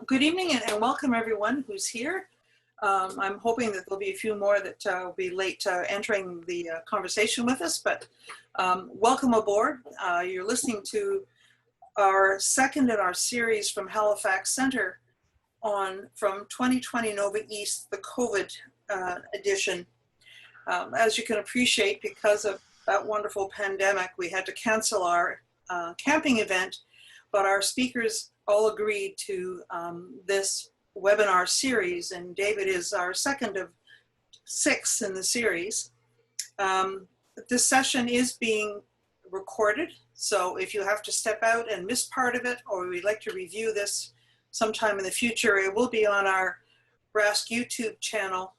Good evening and welcome everyone who's here. I'm hoping that there'll be a few more that will be late entering the conversation with us, but welcome aboard. You're listening to our second in our series from Halifax Centre on from 2020 Nova East, the COVID edition. As you can appreciate, because of that wonderful pandemic, we had to cancel our camping event, but our speakers all agreed to this webinar series, and David is our second of 6 in the series. This session is being recorded, so if you have to step out and miss part of it, or we'd like to review this sometime in the future, it will be on our RaSC YouTube channel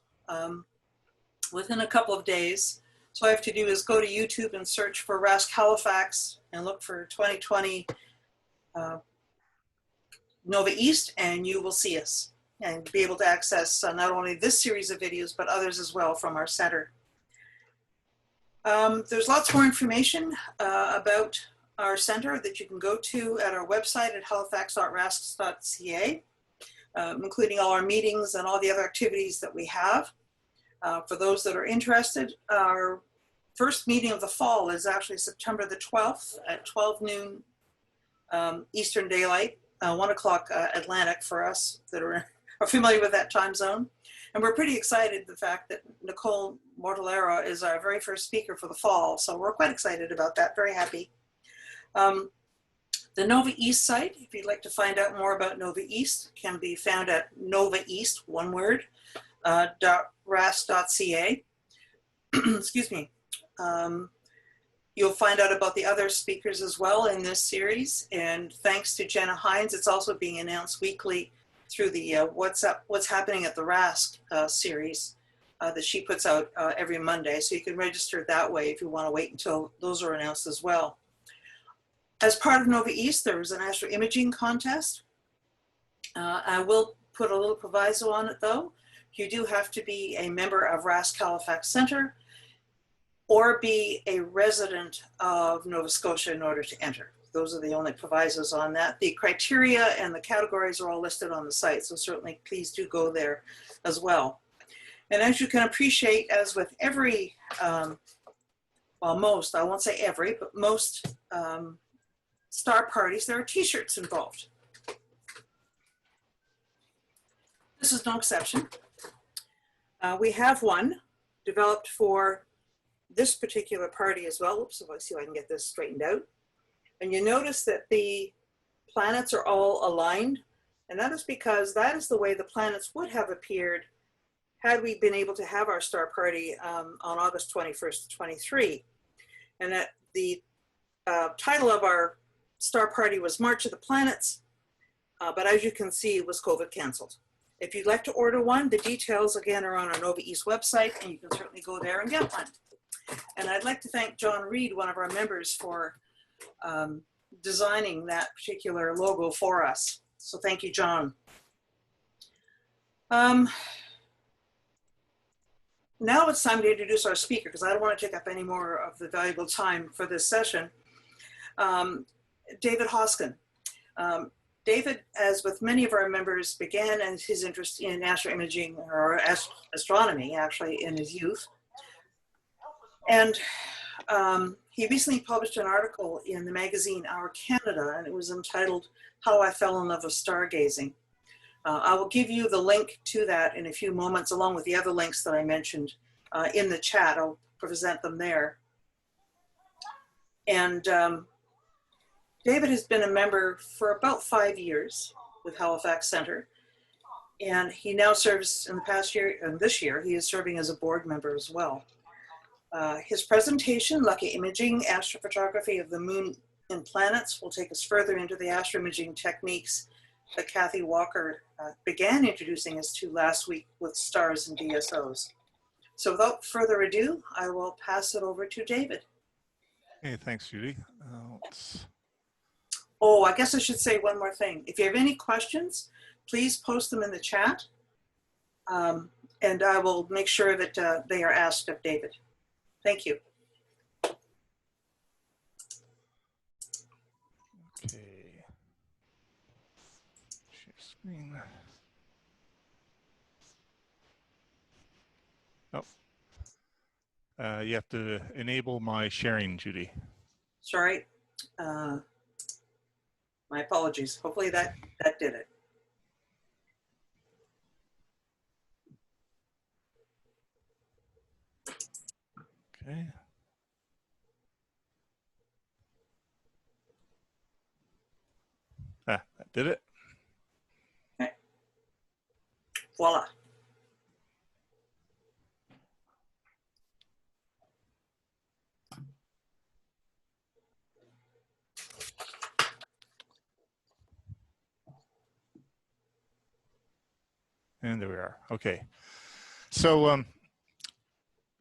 within a couple of days. So all I have to do is go to YouTube and search for RaSC Halifax and look for 2020 Nova East, and you will see us and be able to access not only this series of videos, but others as well from our center. There's lots more information about our center that you can go to at our website at halifax.rascs.ca, including all our meetings and all the other activities that we have. For those that are interested, our first meeting of the fall is actually September the 12th at 12 noon Eastern Daylight. 1 o'clock Atlantic for us that are familiar with that time zone. And we're pretty excited the fact that Nicole Mortellero is our very first speaker for the fall. So we're quite excited about that, very happy. The Nova East site, if you'd like to find out more about Nova East, can be found at Nova East, one word, .rasc.ca. Excuse me. You'll find out about the other speakers as well in this series. And thanks to Jenna Hines, it's also being announced weekly through the What's Happening at the RaSC series that she puts out every Monday. So you can register that way if you want to wait until those are announced as well. As part of Nova East, there was an astro imaging contest. I will put a little proviso on it though. You do have to be a member of RaSC Halifax Centre or be a resident of Nova Scotia in order to enter. Those are the only provisos on that. The criteria and the categories are all listed on the site, so certainly please do go there as well. And as you can appreciate, as with every, well, most, I won't say every, but most star parties, there are t-shirts involved. This is no exception. We have one developed for this particular party as well. Oops, let's see if I can get this straightened out. And you notice that the planets are all aligned, and that is because that is the way the planets would have appeared had we been able to have our star party on August 21st to 23. And that the title of our star party was March of the Planets, but as you can see, it was COVID canceled. If you'd like to order one, the details again are on our Nova East website, and you can certainly go there and get one. And I'd like to thank John Reed, one of our members, for designing that particular logo for us. So thank you, John. Now it's time to introduce our speaker, because I don't want to take up any more of the valuable time for this session. David Hoskin. David, as with many of our members, began as his interest in astroimaging, or astronomy actually, in his youth. And he recently published an article in the magazine Our Canada, and it was entitled How I Fell in Love with Stargazing. I will give you the link to that in a few moments, along with the other links that I mentioned in the chat. I'll present them there. And David has been a member for about 5 years with Halifax Centre, and he now serves in the past year, and this year, he is serving as a board member as well. His presentation, Lucky Imaging, Astrophotography of the Moon and Planets, will take us further into the astroimaging techniques that Kathy Walker began introducing us to last week with stars and DSOs. So without further ado, I will pass it over to David. Hey, thanks, Judy. Oh, I guess I should say one more thing. If you have any questions, please post them in the chat, and I will make sure that they are asked of David. Thank you. Okay. Share Oh, you have to enable my sharing, Judy. Sorry. My apologies. Hopefully that did it. Okay. That did it. Okay. Voila. And there we are. Okay. So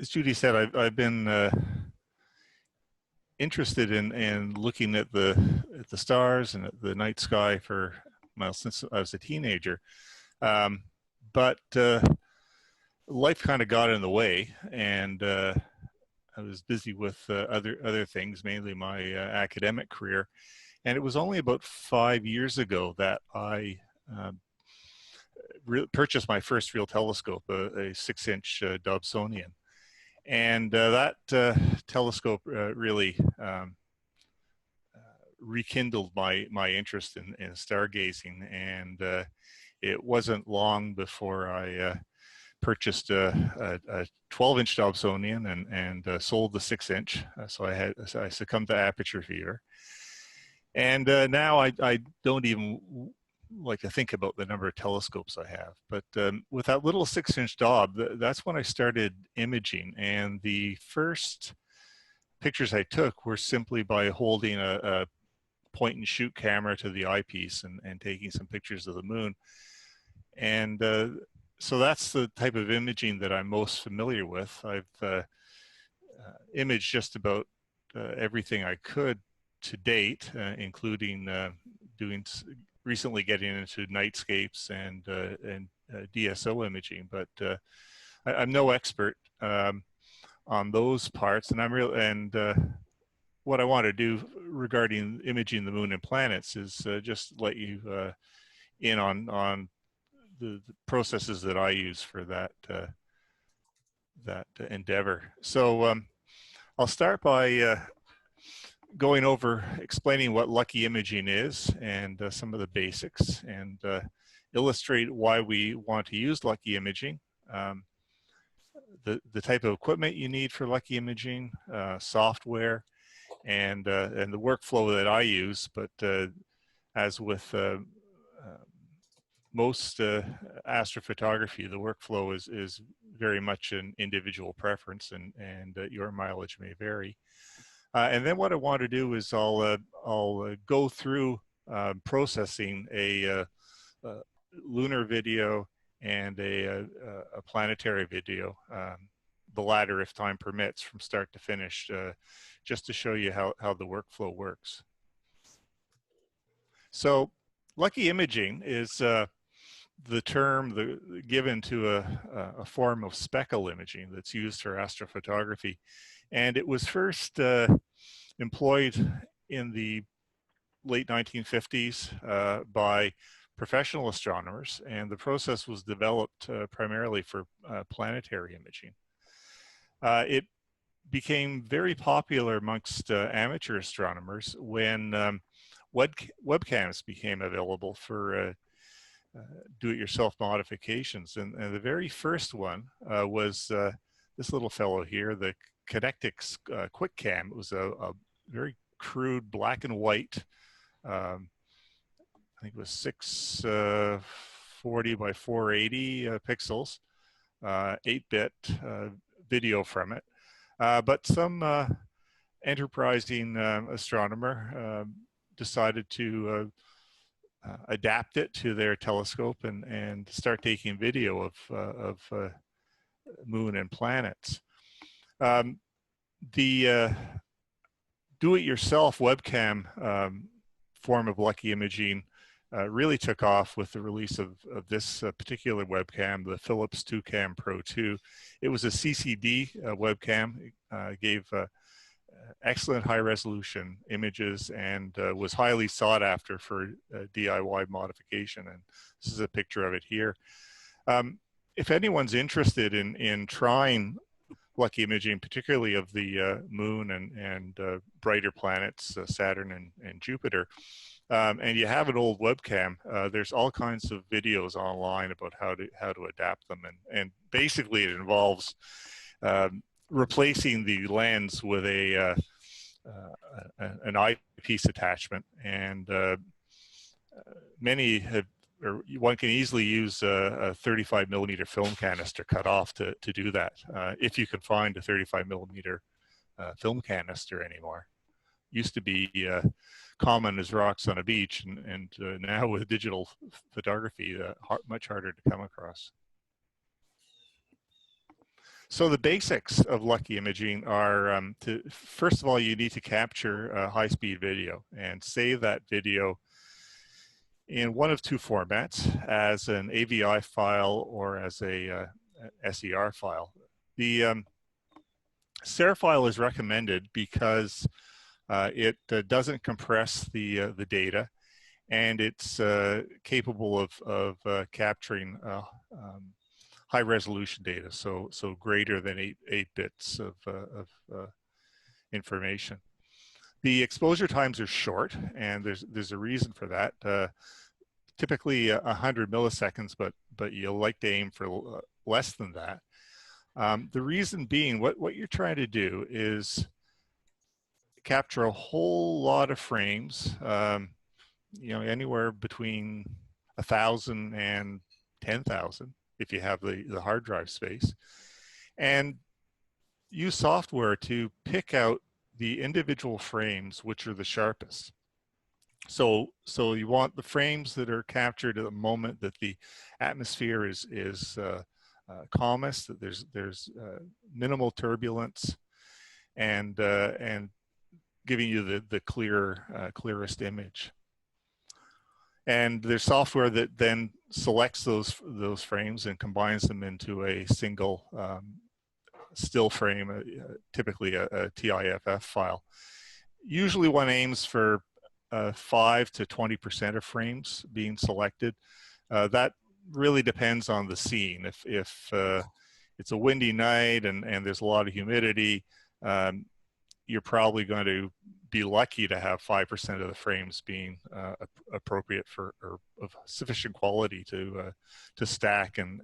as Judy said, I've been interested in looking at the stars and at the night sky for, well, since I was a teenager. But life kind of got in the way, and I was busy with other things, mainly my academic career. And it was only about 5 years ago that I purchased my first real telescope, a 6-inch Dobsonian. And that telescope really rekindled my interest in stargazing. And it wasn't long before I purchased a 12-inch Dobsonian and sold the 6-inch. So I succumbed to aperture fever. And now I don't even like to think about the number of telescopes I have. But with that little 6-inch Dob, that's when I started imaging. And the first pictures I took were simply by holding a point and shoot camera to the eyepiece and taking some pictures of the moon. And so that's the type of imaging that I'm most familiar with. I've imaged just about everything I could to date, including recently getting into nightscapes and DSO imaging. But I'm no expert on those parts, and what I want to do regarding imaging the moon and planets is just let you in on the processes that I use for that endeavor. So I'll start by going over explaining what lucky imaging is and some of the basics, and illustrate why we want to use lucky imaging, the type of equipment you need for lucky imaging, software, and the workflow that I use. But as with most astrophotography, the workflow is very much an individual preference, and your mileage may vary. And then what I want to do is I'll go through processing a lunar video and a planetary video, the latter if time permits, from start to finish, just to show you how the workflow works. So lucky imaging is the term given to a form of speckle imaging that's used for astrophotography. And it was first employed in the late 1950s by professional astronomers, and the process was developed primarily for planetary imaging. It became very popular amongst amateur astronomers when webcams became available for do-it-yourself modifications. And the very first one was this little fellow here, the Kinetics Quick Cam. It was a very crude black and white, I think it was 640 by 480 pixels, 8-bit video from it. But some enterprising astronomer decided to adapt it to their telescope and start taking video of moon and planets. The do-it-yourself webcam form of lucky imaging really took off with the release of this particular webcam, the Philips 2Cam Pro 2. It was a CCD webcam. It gave excellent high resolution images, and was highly sought after for DIY modification. And this is a picture of it here. If anyone's interested in trying lucky imaging, particularly of the moon and brighter planets, Saturn and Jupiter, and you have an old webcam, there's all kinds of videos online about how to adapt them, and basically it involves replacing the lens with an eyepiece attachment, and many have, or one can easily use a 35 millimeter film canister cut off to do that, if you can find a 35 millimeter film canister anymore. Used to be common as rocks on a beach, and now with digital photography, much harder to come across. So the basics of lucky imaging are, first of all, you need to capture high-speed video and save that video in one of two formats, as an AVI file or as a SER file. The SER file is recommended because it doesn't compress the data, and it's capable of capturing high resolution data, so greater than 8 bits of information. The exposure times are short, and there's a reason for that. Typically 100 milliseconds, but you'll like to aim for less than that. The reason being, what you're trying to do is capture a whole lot of frames, you know, anywhere between 1,000 and 10,000 if you have the hard drive space, and use software to pick out the individual frames which are the sharpest. So you want the frames that are captured at the moment that the atmosphere is calmest, that there's minimal turbulence, and giving you the clearest image. And there's software that then selects those frames and combines them into a single still frame, typically a TIFF file. Usually one aims for 5 to 20% of frames being selected. That really depends on the scene. If it's a windy night and there's a lot of humidity, you're probably going to be lucky to have 5% of the frames being appropriate for, or of sufficient quality to stack and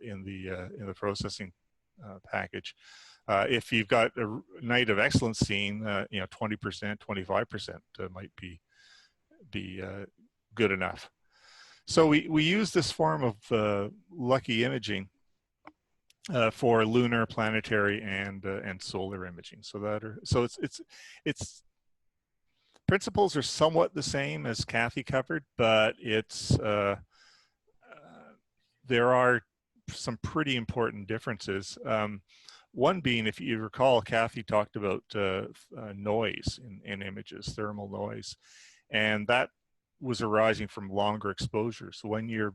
in the processing package. If you've got a night of excellence scene, you know, 20%, 25% might be good enough. So we use this form of lucky imaging for lunar, planetary, and solar imaging. So its principles are somewhat the same as Kathy covered, but there are some pretty important differences. One being, if you recall, Kathy talked about noise in images, thermal noise, and that was arising from longer exposures. So when your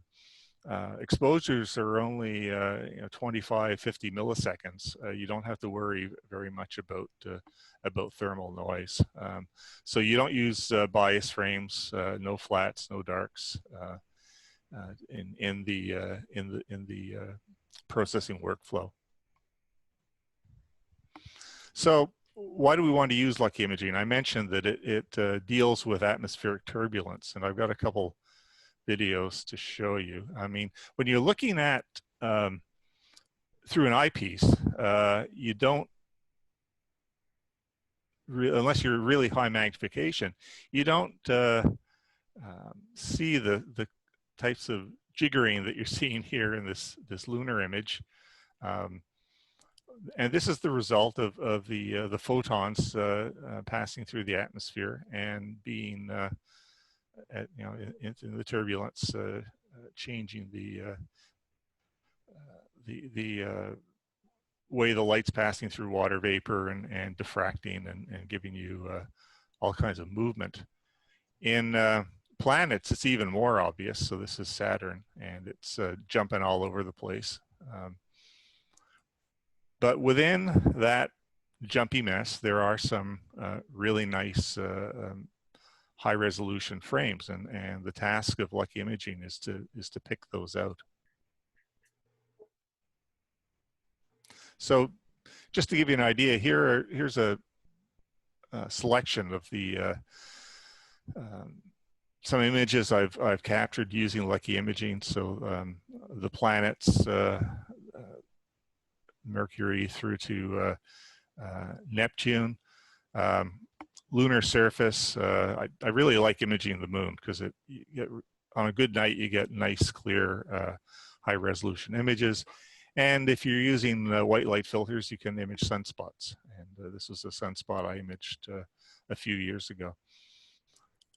exposures are only 25, 50 milliseconds, you don't have to worry very much about thermal noise. So you don't use bias frames, no flats, no darks in the processing workflow. So why do we want to use lucky imaging? I mentioned that it deals with atmospheric turbulence, and I've got a couple videos to show you. I mean, when you're looking at through an eyepiece, you don't, unless you're really high magnification, you don't see the types of jiggering that you're seeing here in this lunar image. And this is the result of the photons passing through the atmosphere and being in the turbulence, changing the way the light's passing through water vapor and diffracting and giving you all kinds of movement. In planets, it's even more obvious. So this is Saturn, and it's jumping all over the place. But within that jumpy mess, there are some really nice high resolution frames, and the task of Lucky Imaging is to pick those out. So just to give you an idea, here's a selection of the some images I've captured using Lucky Imaging. So the planets, Mercury through to Neptune, lunar surface. I really like imaging the moon because on a good night you get nice, clear, high resolution images. And if you're using white light filters, you can image sunspots. And this was a sunspot I imaged a few years ago.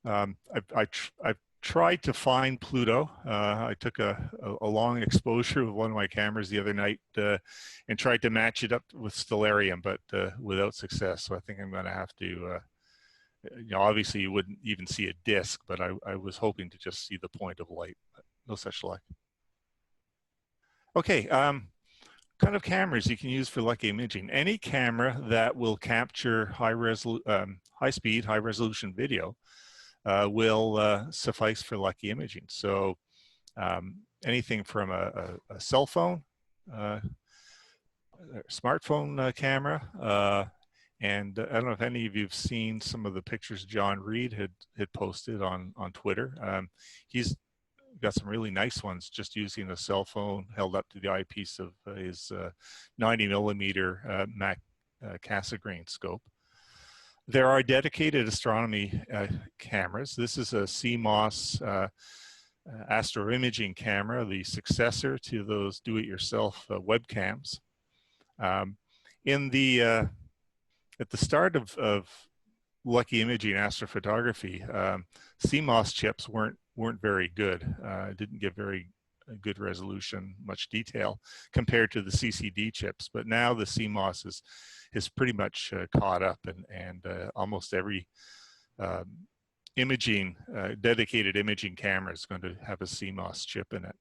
I've tried to find Pluto. I took a long exposure with one of my cameras the other night and tried to match it up with Stellarium, but without success. So I think I'm going to have to, you know, obviously you wouldn't even see a disk, but I was hoping to just see the point of light. But no such luck. Okay, kind of cameras you can use for Lucky Imaging. Any camera that will capture high speed, high resolution video will suffice for Lucky Imaging. So anything from a cell phone, smartphone camera, and I don't know if any of you have seen some of the pictures John Reed had posted on Twitter. He's got some really nice ones just using a cell phone held up to the eyepiece of his 90mm Mac Cassegrain scope. There are dedicated astronomy cameras. This is a CMOS astro imaging camera, the successor to those do-it-yourself webcams. At the start of Lucky Imaging astrophotography, CMOS chips weren't very good. Didn't give very good resolution, much detail compared to the CCD chips. But now the CMOS is pretty much caught up, and almost every dedicated imaging camera is going to have a CMOS chip in it.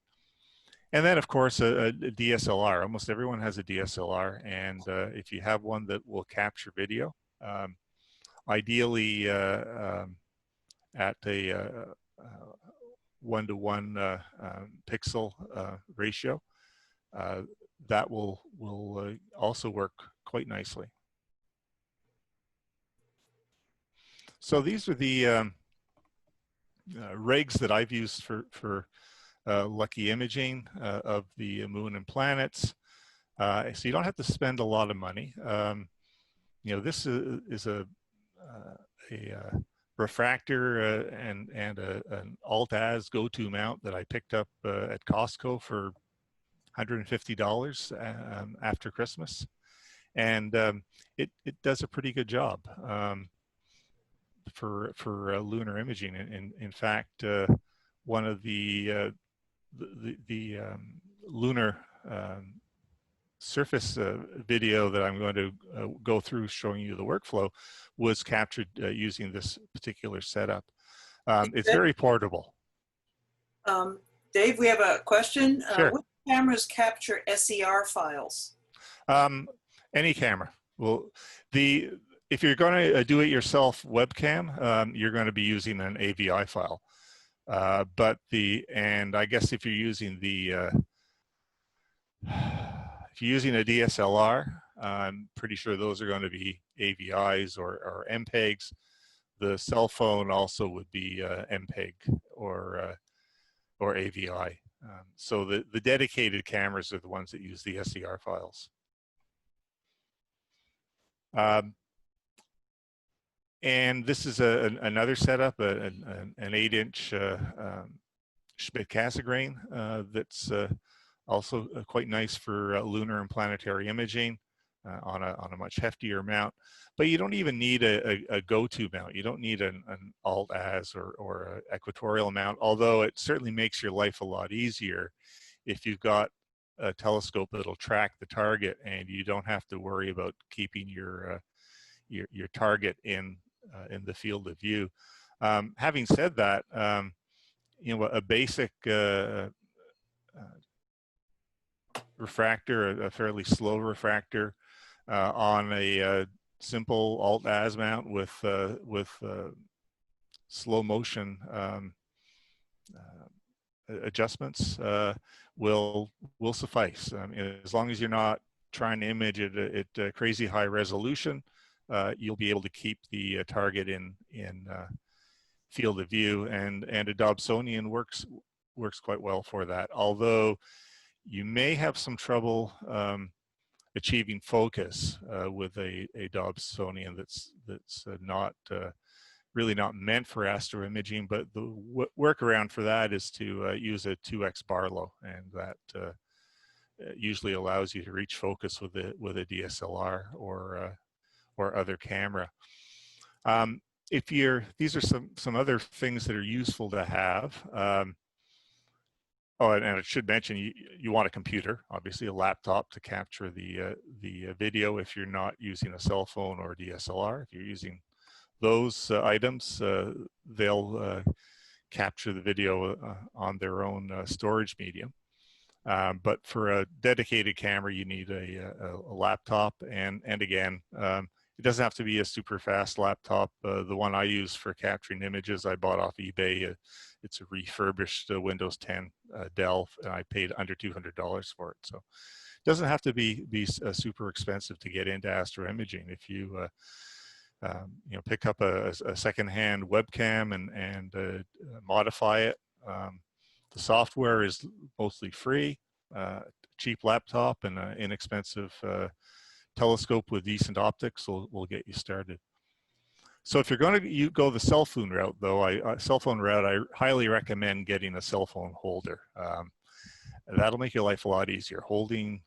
And then, of course, a DSLR. Almost everyone has a DSLR, and if you have one that will capture video, ideally at a 1:1 pixel ratio, that will also work quite nicely. So these are the rigs that I've used for Lucky Imaging of the moon and planets. So you don't have to spend a lot of money. You know, this is a refractor and an alt-az go-to mount that I picked up at Costco for $150 after Christmas, and it does a pretty good job for lunar imaging. In fact, one of the lunar surface video that I'm going to go through showing you the workflow was captured using this particular setup. It's very portable. Dave, we have a question. Sure. Which cameras capture SER files? Any camera. Well, if you're going to do it yourself webcam, you're going to be using an AVI file. And I guess if you're using if you're using a DSLR, I'm pretty sure those are going to be AVIs or MPEGs. The cell phone also would be MPEG or AVI. So the dedicated cameras are the ones that use the SER files. And this is another setup, an 8-inch Schmidt Cassegrain that's also quite nice for lunar and planetary imaging on a much heftier mount. But you don't even need a go-to mount. You don't need an alt-az or an equatorial mount, although it certainly makes your life a lot easier if you've got a telescope that'll track the target and you don't have to worry about keeping your target in the field of view. Having said that, you know, a basic refractor, a fairly slow refractor, on a simple Alt-Az mount with slow motion adjustments will suffice. As long as you're not trying to image it at crazy high resolution, you'll be able to keep the target in field of view, and a Dobsonian works quite well for that. Although you may have some trouble achieving focus with a Dobsonian that's not really not meant for astro imaging, but the workaround for that is to use a 2x Barlow, and that usually allows you to reach focus with a DSLR or other camera. These are some other things that are useful to have. Oh, and I should mention, you want a computer, obviously a laptop to capture the video if you're not using a cell phone or a DSLR. If you're using those items, they'll capture the video on their own storage medium. But for a dedicated camera, you need a laptop, and again, it doesn't have to be a super fast laptop. The one I use for capturing images, I bought off eBay. It's a refurbished Windows 10 Dell, and I paid under $200 for it. So it doesn't have to be super expensive to get into astro imaging. If you pick up a secondhand webcam and modify it, the software is mostly free. Cheap laptop and an inexpensive telescope with decent optics will get you started. So if you're going to go the cell phone route, though, I highly recommend getting a cell phone holder. That'll make your life a lot easier. Holding,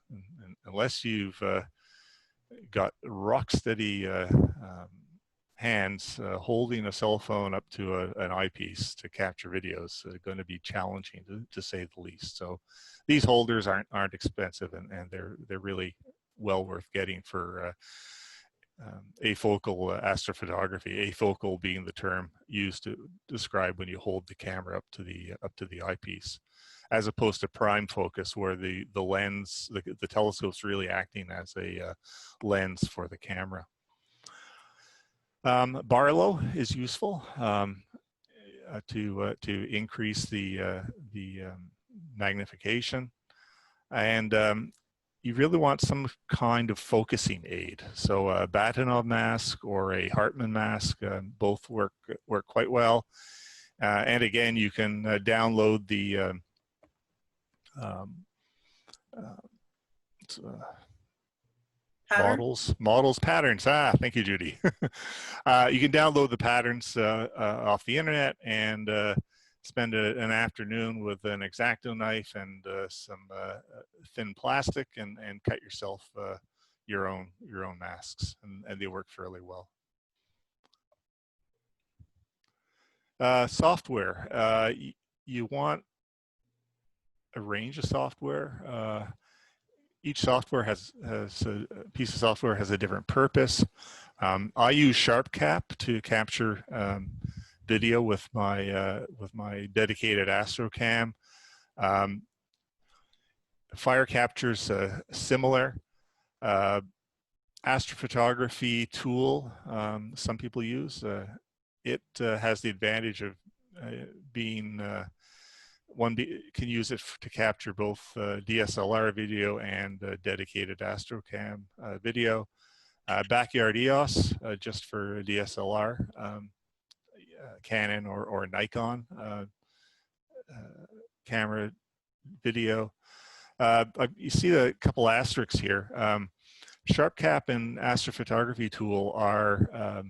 unless you've got rock steady hands, holding a cell phone up to an eyepiece to capture videos is going to be challenging, to say the least. So these holders aren't expensive, and they're really well worth getting for afocal astrophotography. Afocal being the term used to describe when you hold the camera up to the eyepiece, as opposed to prime focus, where the lens, the telescope's really acting as a lens for the camera. Barlow is useful to increase the magnification, and you really want some kind of focusing aid. So a Batinov mask or a Hartmann mask both work quite well. And again, you can download the patterns. Thank you, Judy. You can download the patterns off the internet and spend an afternoon with an X-Acto knife and some thin plastic and cut yourself your own masks, and they work fairly well. Software. You want a range of software. Each software has a piece of software has a different purpose. I use SharpCap to capture video with my dedicated AstroCam. Fire capture's similar. Astrophotography tool some people use. It has the advantage of being can use it to capture both DSLR video and dedicated AstroCam video. Backyard EOS just for DSLR. Canon or Nikon camera video. You see a couple asterisks here. SharpCap and astrophotography tool are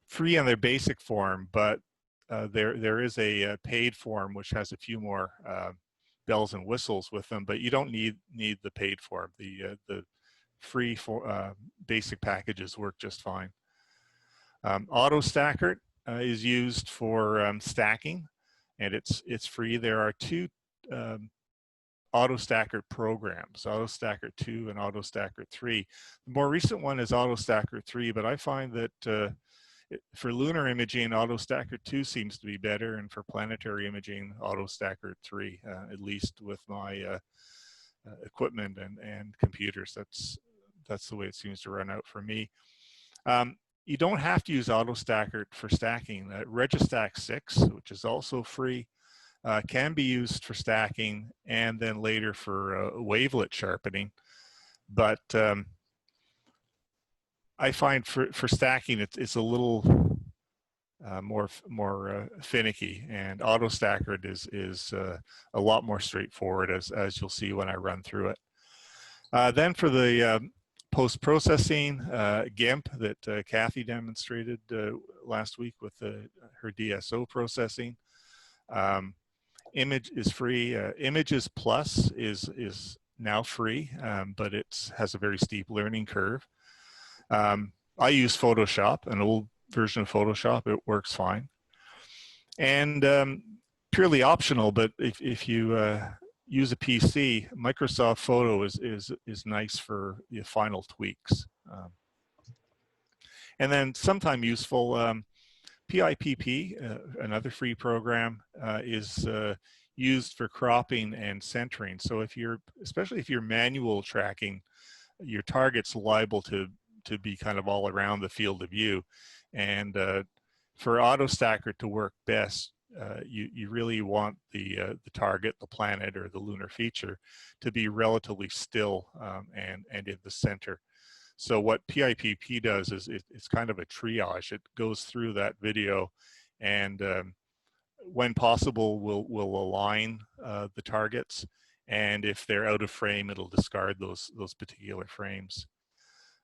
free on their basic form, but there is a paid form which has a few more bells and whistles with them, but you don't need the paid form. The free basic packages work just fine. AutoStakkert is used for stacking, and it's free. There are two AutoStakkert programs, AutoStakkert 2 and AutoStakkert 3. The more recent one is AutoStakkert 3, but I find that for lunar imaging, AutoStakkert 2 seems to be better, and for planetary imaging, AutoStakkert 3, at least with my equipment and computers. that's the way it seems to run out for me. You don't have to use AutoStakkert for stacking. RegiStax 6, which is also free, can be used for stacking and then later for wavelet sharpening. But I find for stacking, it's a little more finicky, and AutoStakkert is a lot more straightforward, as you'll see when I run through it. Then for the post-processing GIMP that Kathy demonstrated last week with her DSO processing, image is free. Images Plus is now free, but it has a very steep learning curve. I use Photoshop, an old version of Photoshop. It works fine. And purely optional, but if you use a PC, Microsoft Photo is nice for the final tweaks. And then sometime useful, PIPP, another free program, is used for cropping and centering. So especially if you're manual tracking, your target's liable to be kind of all around the field of view. And for AutoStakkert to work best, you really want the target, the planet, or the lunar feature to be relatively still and in the center. So what PIPP does is it's kind of a triage. It goes through that video, and when possible, will align the targets. And if they're out of frame, it'll discard those particular frames.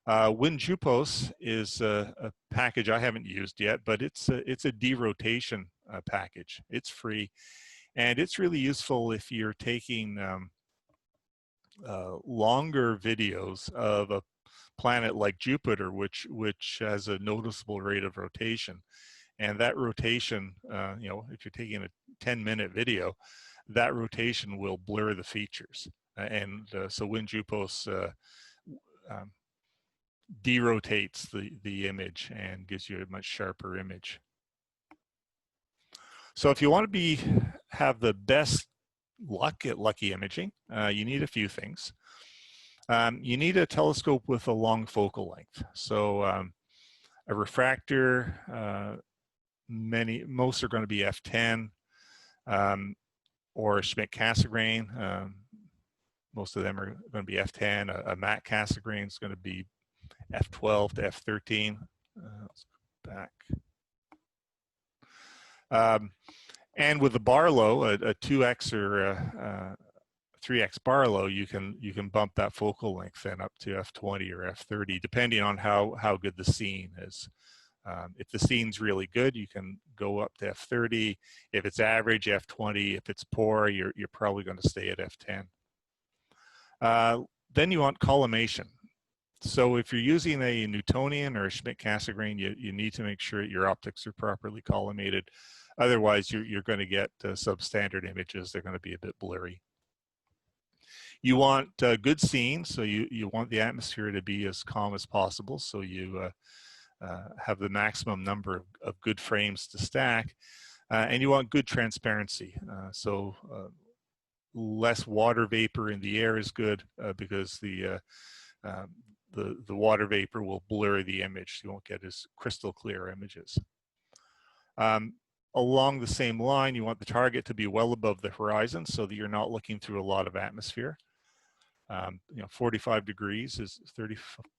WinJupos is a package I haven't used yet, but it's a derotation package. It's free, and it's really useful if you're taking longer videos of a planet like Jupiter, which has a noticeable rate of rotation. And that rotation, if you're taking a 10-minute video, that rotation will blur the features. So WinJupos derotates the image and gives you a much sharper image. So if you want to have the best luck at lucky imaging, you need a few things. You need a telescope with a long focal length. So a refractor, most are going to be f10, or a Schmidt-Cassegrain. Most of them are going to be f10. A Matt Cassegrain is going to be f12 to f13. Let's go back. And with the Barlow, a 2x or 3x Barlow, you can bump that focal length then up to f20 or f30, depending on how good the scene is. If the scene's really good, you can go up to f30. If it's average, f20. If it's poor, you're probably going to stay at f10. Then you want collimation. So if you're using a Newtonian or a Schmidt-Cassegrain, you need to make sure your optics are properly collimated. Otherwise, you're going to get substandard images. They're going to be a bit blurry. You want good scenes, so you want the atmosphere to be as calm as possible, so you have the maximum number of good frames to stack. And you want good transparency. So less water vapor in the air is good because the water vapor will blur the image. You won't get as crystal clear images. Along the same line, you want the target to be well above the horizon so that you're not looking through a lot of atmosphere. 45 degrees is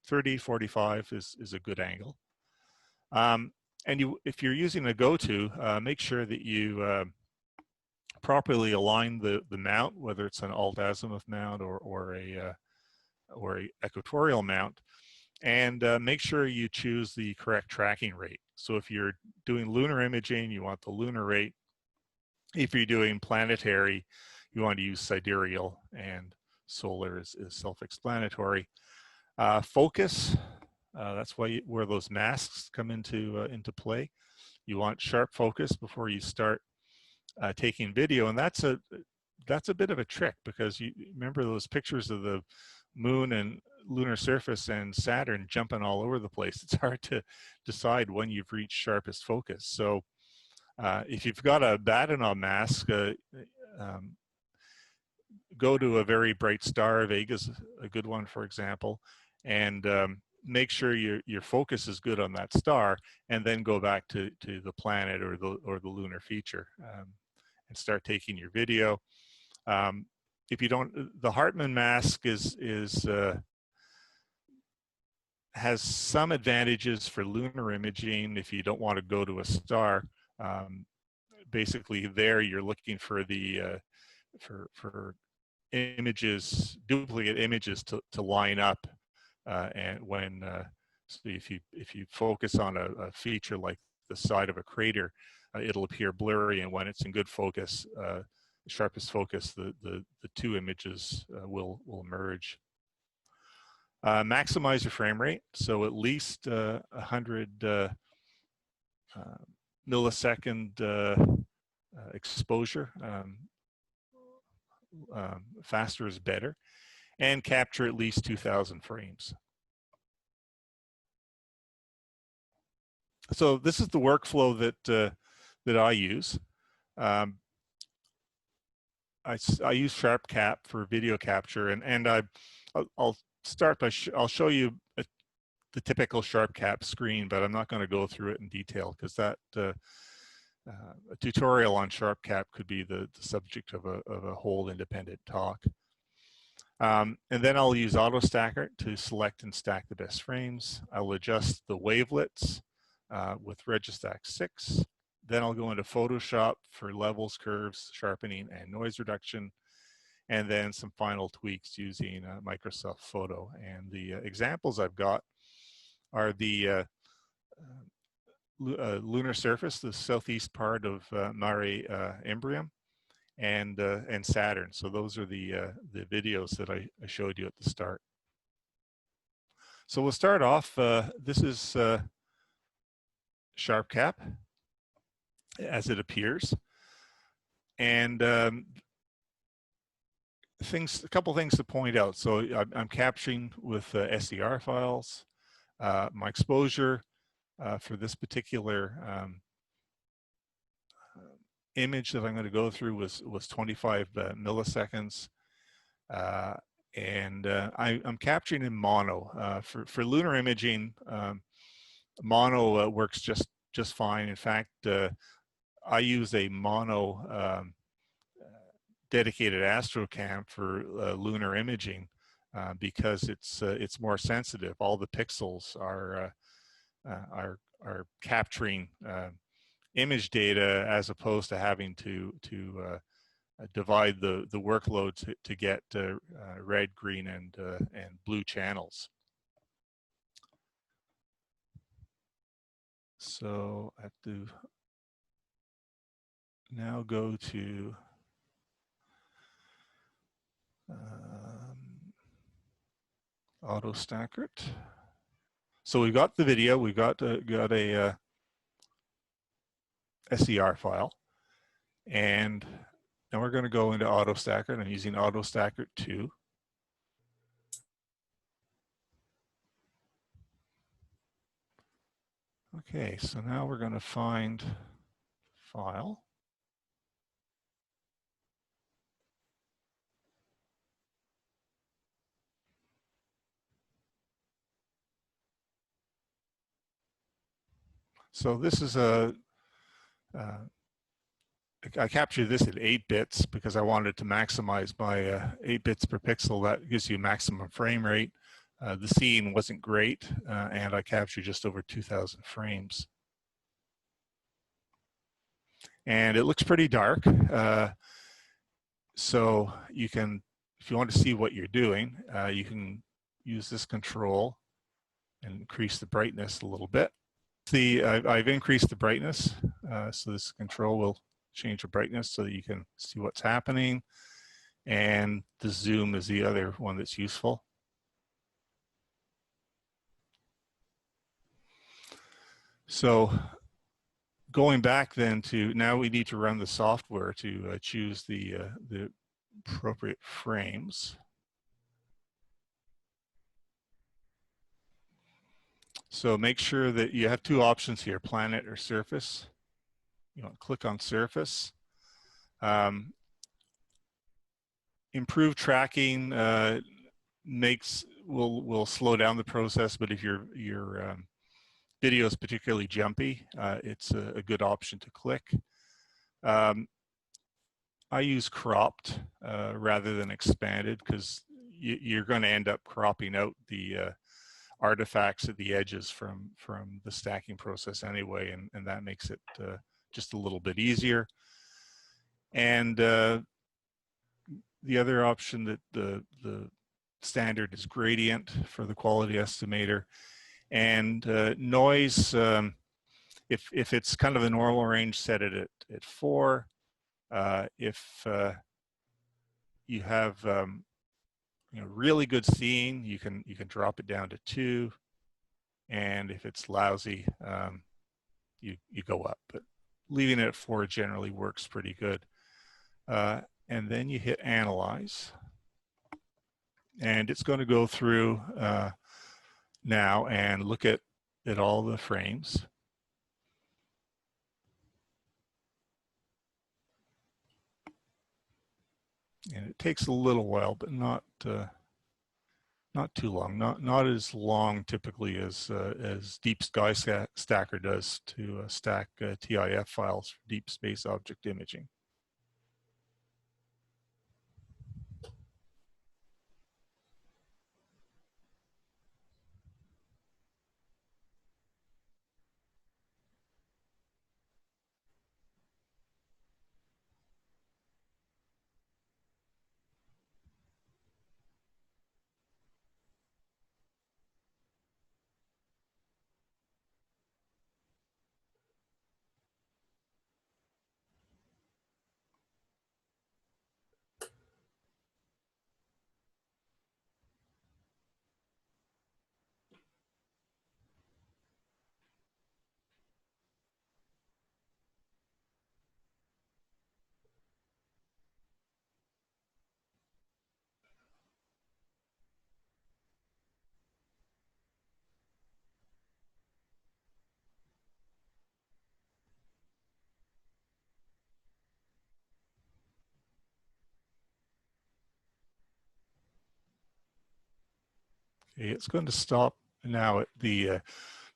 30, 45 is a good angle. And if you're using a go-to, make sure that you properly align the mount, whether it's an alt-azimuth mount or a equatorial mount, and make sure you choose the correct tracking rate. So if you're doing lunar imaging, you want the lunar rate. If you're doing planetary, you want to use sidereal, and solar is self-explanatory. Focus, that's where those masks come into play. You want sharp focus before you start taking video, and that's a bit of a trick, because you remember those pictures of the moon and lunar surface and Saturn jumping all over the place. It's hard to decide when you've reached sharpest focus. So if you've got a Bahtinov mask, go to a very bright star. Vega's a good one, for example, and make sure your focus is good on that star, and then go back to the planet or the lunar feature, and start taking your video. If you don't, the Hartmann mask has some advantages for lunar imaging if you don't want to go to a star. Basically, there you're looking for the for images, duplicate images to line up, and when so if you focus on a feature like the side of a crater, it'll appear blurry, and when it's in good focus, sharpest focus, the two images will merge. Maximize your frame rate, so at least 100 millisecond exposure. Faster is better, and capture at least 2,000 frames. So this is the workflow that I use. I use SharpCap for video capture, and I'll start by I'll show you the typical SharpCap screen, but I'm not going to go through it in detail because that a tutorial on SharpCap could be the subject of a whole independent talk. And then I'll use AutoStakkert to select and stack the best frames. I'll adjust the wavelets with RegiStax 6. Then I'll go into Photoshop for levels, curves, sharpening, and noise reduction, and then some final tweaks using Microsoft Photo. And the examples I've got are the lunar surface, the southeast part of Mare Imbrium, and Saturn. So those are the videos that I showed you at the start. So we'll start off. This is SharpCap as it appears, and a couple things to point out. So I'm capturing with SDR files. My exposure for this particular image that I'm going to go through was 25 milliseconds, and I'm capturing in mono. For lunar imaging, mono works just fine. In fact, I use a mono dedicated astrocam for lunar imaging because it's more sensitive. All the pixels are capturing image data, as opposed to having to divide the workload to get red, green, and blue channels. So I have to now go to AutoStakkert. So we've got the video, we've got a SCR file, and now we're going to go into AutoStakkert. I'm using AutoStakkert 2. Okay, so now we're going to find file. So this is I captured this at 8 bits because I wanted to maximize my 8 bits per pixel. That gives you maximum frame rate. The scene wasn't great, and I captured just over 2,000 frames. And it looks pretty dark. So you can, if you want to see what you're doing, you can use this control and increase the brightness a little bit. I've increased the brightness, so this control will change the brightness so that you can see what's happening. And the zoom is the other one that's useful. So going back then to, now we need to run the software to choose the appropriate frames. So make sure that you have two options here, planet or surface. You want to click on surface. Improved tracking will slow down the process, but if your video is particularly jumpy, it's a good option to click. I use cropped rather than expanded, because you're going to end up cropping out the artifacts at the edges from the stacking process anyway, and that makes it just a little bit easier. And the other option that the standard is gradient for the quality estimator. And noise, if it's kind of the normal range, set it at 4. If you have really good seeing, you can drop it down to 2. And if it's lousy, you go up. But leaving it at 4 generally works pretty good. And then you hit Analyze. And it's going to go through now and look at all the frames. And it takes a little while, but not too long. Not as long typically as Deep Sky Stacker does to stack TIF files for deep space object imaging. Okay, it's going to stop now at the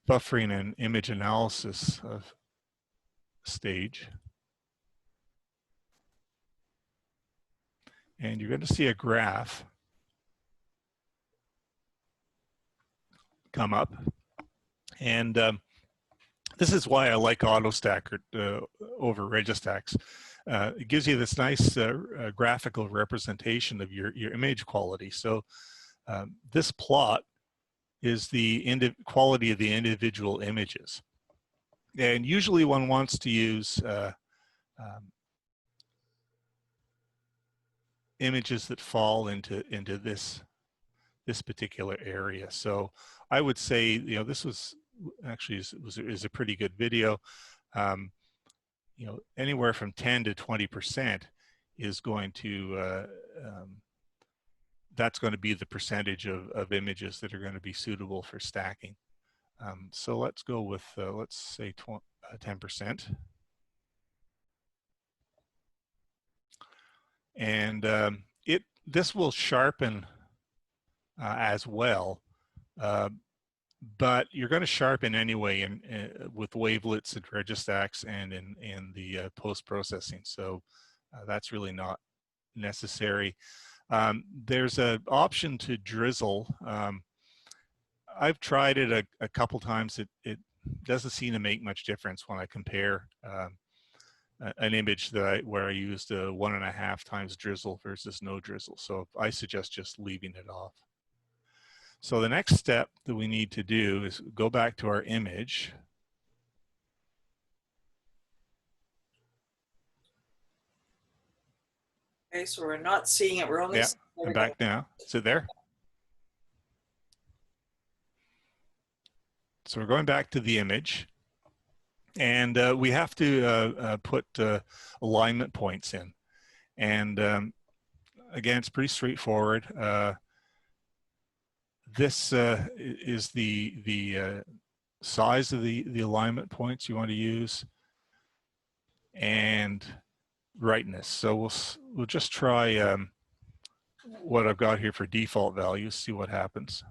buffering and image analysis stage. And you're going to see a graph come up. And this is why I like AutoStakkert over RegiStax. It gives you this nice graphical representation of your image quality. So this plot is the quality of the individual images. And usually one wants to use images that fall into this particular area. So I would say, this was actually is a pretty good video. Anywhere from 10 to 20% is going to that's going to be the percentage of images that are going to be suitable for stacking. So let's go with let's say 10%. And this will sharpen as well, but you're going to sharpen anyway with wavelets and RegiStax and in the post-processing. So that's really not necessary. There's an option to drizzle. I've tried it a couple times. It doesn't seem to make much difference when I compare an image where I used 1.5 times drizzle versus no drizzle. So I suggest just leaving it off. So the next step that we need to do is go back to our image. Okay, so we're not seeing it. We're only I'm back now. Is it there? So we're going back to the image, and we have to put alignment points in. And again, it's pretty straightforward. This is the size of the alignment points you want to use, and rightness. So we'll just try what I've got here for default values, see what happens.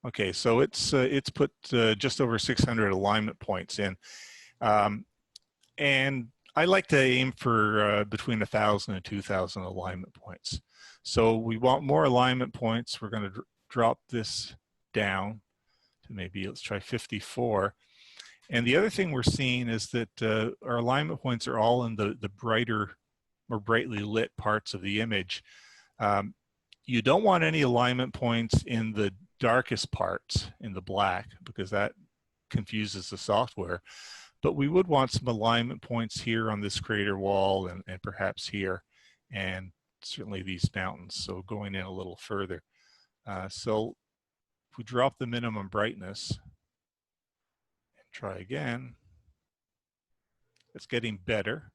Okay, so it's put just over 600 alignment points in, and I like to aim for between 1,000 and 2,000 alignment points. So we want more alignment points. We're going to drop this down to maybe, let's try 54. And the other thing we're seeing is that our alignment points are all in the brighter, more brightly lit parts of the image. You don't want any alignment points in the darkest parts, in the black, because that confuses the software. But we would want some alignment points here on this crater wall and perhaps here, and certainly these mountains, so going in a little further. So if we drop the minimum brightness and try again, it's getting better.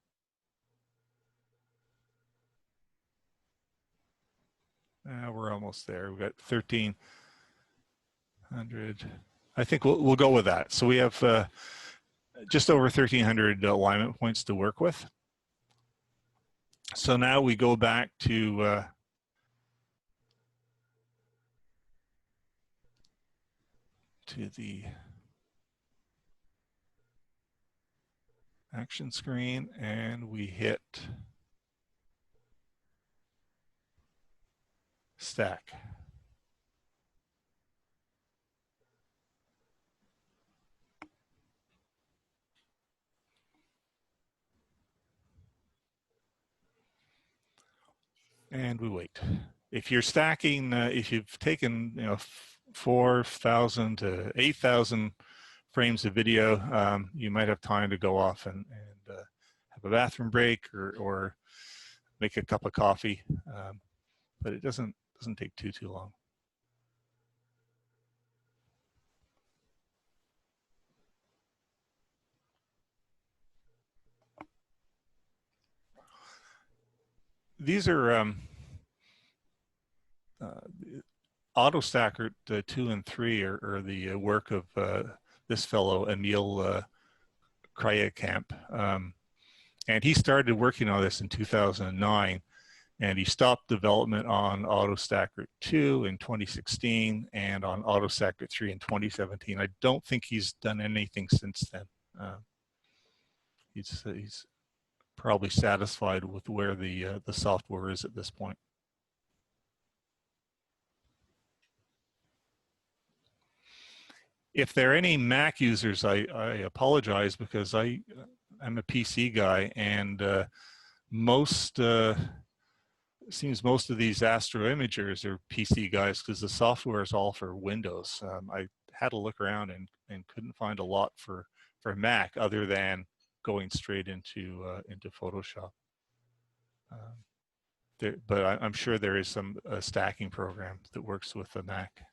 We're almost there. We've got 1,300. I think we'll go with that. So we have just over 1,300 alignment points to work with. So now we go back to the action screen, and we hit stack. And we wait. If you're stacking, if you've taken 4,000 to 8,000 frames of video, you might have time to go off and have a bathroom break or make a cup of coffee, but it doesn't take too long. These are AutoStakkert 2 and 3 are the work of this fellow, Emil Krayekamp. And he started working on this in 2009, and he stopped development on AutoStakkert 2 in 2016 and on AutoStakkert 3 in 2017. I don't think he's done anything since then. He's probably satisfied with where the software is at this point. If there are any Mac users, I apologize, because I'm a PC guy, and seems most of these astro imagers are PC guys because the software is all for Windows. I had to look around and couldn't find a lot for Mac other than going straight into Photoshop. But I'm sure there is some stacking program that works with the Mac.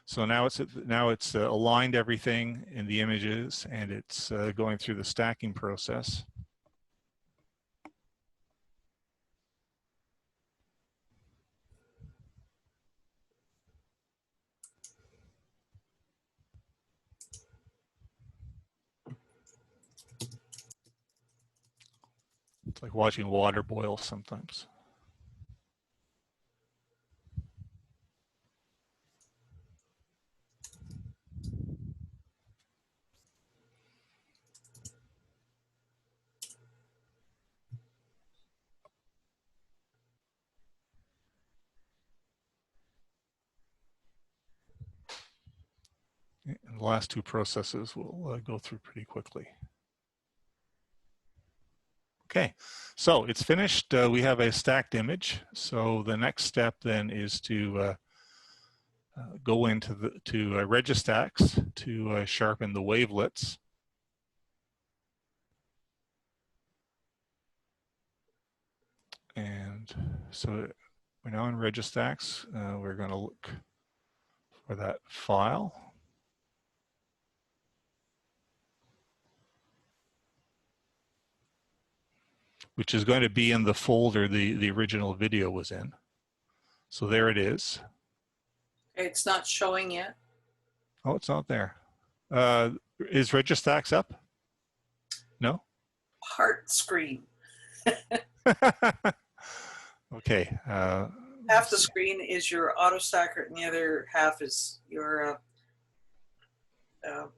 So now it's aligned everything in the images, and it's going through the stacking process. It's like watching water boil sometimes. And the last two processes will go through pretty quickly. Okay, so it's finished. We have a stacked image. So the next step then is to go into RegiStax to sharpen the wavelets. And so we're now in RegiStax. We're going to look for that file. Which is going to be in the folder the original video was in. So there it is. It's not showing yet. Oh, it's not there. Is RegiStax up? No? Heart screen. Okay. Half the screen is your AutoStakkert and the other half is your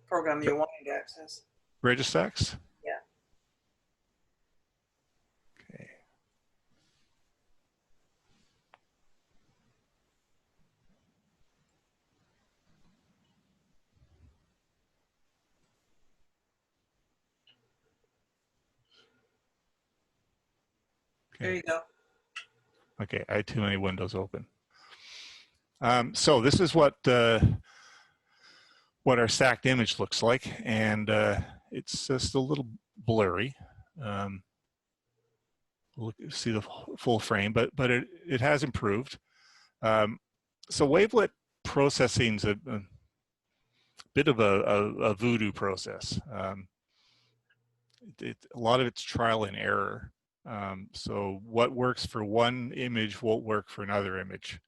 program you're wanting to access. RegiStax? Yeah. Okay. There you go. Okay, I had too many windows open. So this is what our stacked image looks like, and it's just a little blurry. We'll see the full frame, but it has improved. So wavelet processing is a bit of a voodoo process. A lot of it's trial and error. So what works for one image won't work for another image.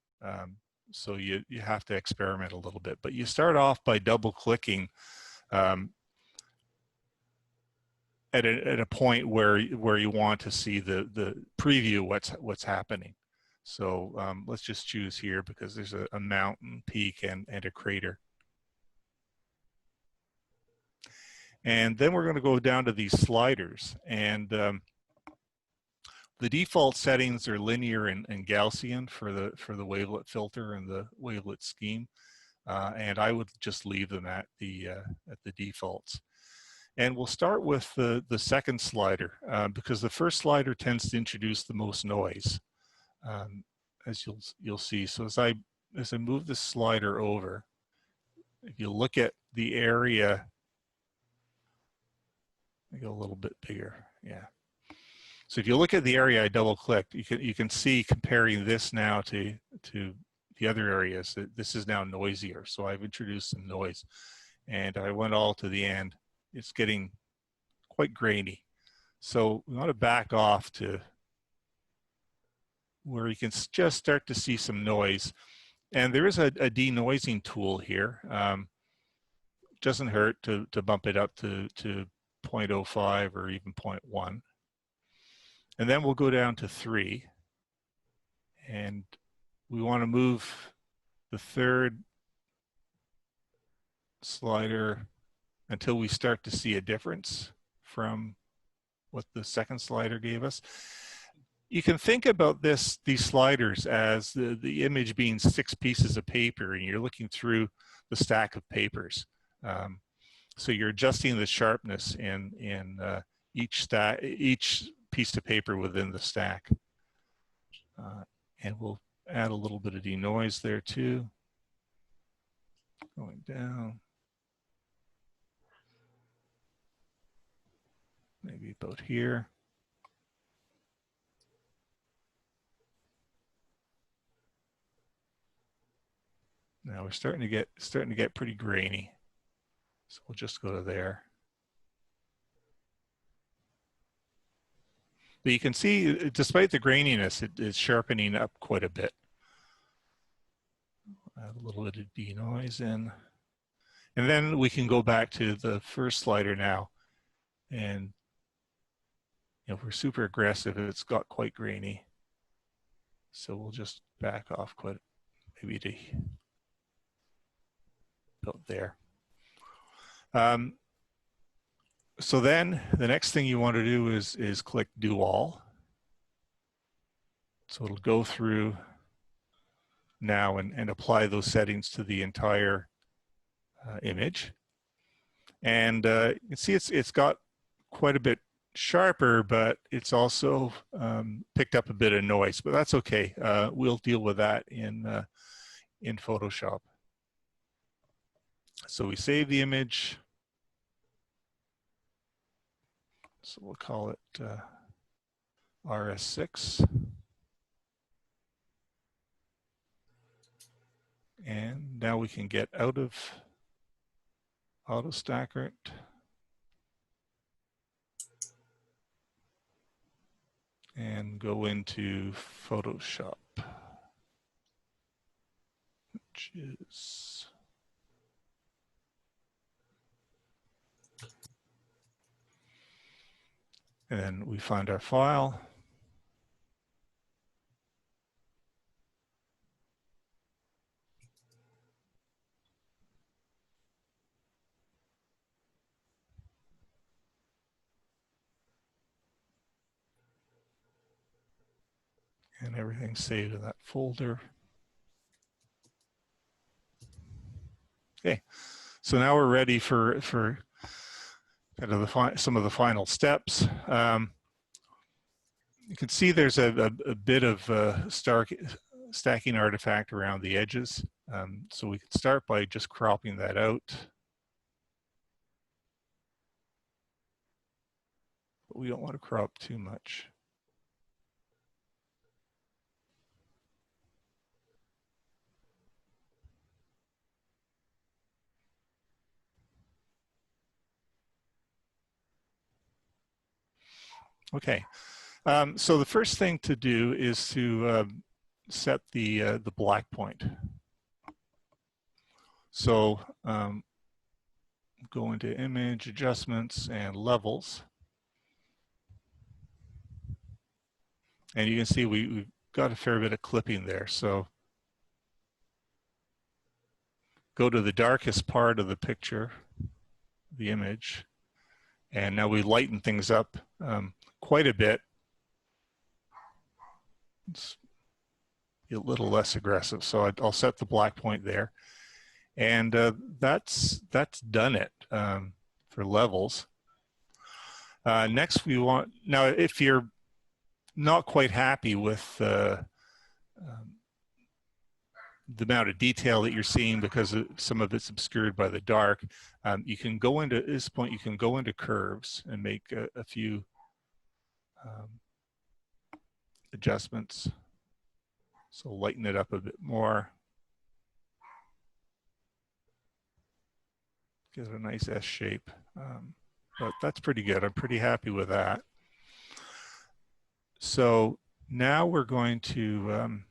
So you have to experiment a little bit, but you start off by double clicking at a point where you want to see the preview what's happening. So let's just choose here because there's a mountain peak and a crater. And then we're going to go down to these sliders, and the default settings are linear and Gaussian for the wavelet filter and the wavelet scheme, and I would just leave them at the defaults. And we'll start with the second slider because the first slider tends to introduce the most noise, as you'll see. So as I move this slider over, if you look at the area, I go a little bit bigger, yeah. So if you look at the area I double clicked, you can see comparing this now to the other areas that this is now noisier. So I've introduced some noise, and I went all to the end. It's getting quite grainy. So we want to back off to where you can just start to see some noise. And there is a denoising tool here. Doesn't hurt to bump it up to 0.05 or even 0.1. And then we'll go down to 3. And we want to move the third slider until we start to see a difference from what the second slider gave us. You can think about these sliders as the image being 6 pieces of paper, and you're looking through the stack of papers. So you're adjusting the sharpness in each piece of paper within the stack. And we'll add a little bit of denoise there too. Going down. Maybe about here. Now we're starting to get pretty grainy. So we'll just go to there. But you can see, despite the graininess, it's sharpening up quite a bit. Add a little bit of denoise in. And then we can go back to the first slider now. And if we're super aggressive, it's got quite grainy. So we'll just back off quite, maybe to about there. So then the next thing you want to do is click Do All. So it'll go through now and apply those settings to the entire image. And you can see it's got quite a bit sharper, but it's also picked up a bit of noise, but that's okay. We'll deal with that in Photoshop. So we save the image. So we'll call it RS6. And now we can get out of AutoStakkert. And go into Photoshop, which is and then we find our file. and everything's saved in that folder. Okay, so now we're ready for kind of some of the final steps. You can see there's a bit of stacking artifact around the edges. So we can start by just cropping that out. But we don't want to crop too much. Okay, so the first thing to do is to set the black point. So go into image adjustments and levels. And you can see we've got a fair bit of clipping there. So go to the darkest part of the picture, the image, and now we lighten things up quite a bit. It's a little less aggressive. So I'll set the black point there. And that's done it for levels. Next we want, now if you're not quite happy with the amount of detail that you're seeing because some of it's obscured by the dark, you can go into, at this point, you can go into curves and make a few adjustments. So lighten it up a bit more. Get a nice S shape, but that's pretty good. I'm pretty happy with that. So now we're going to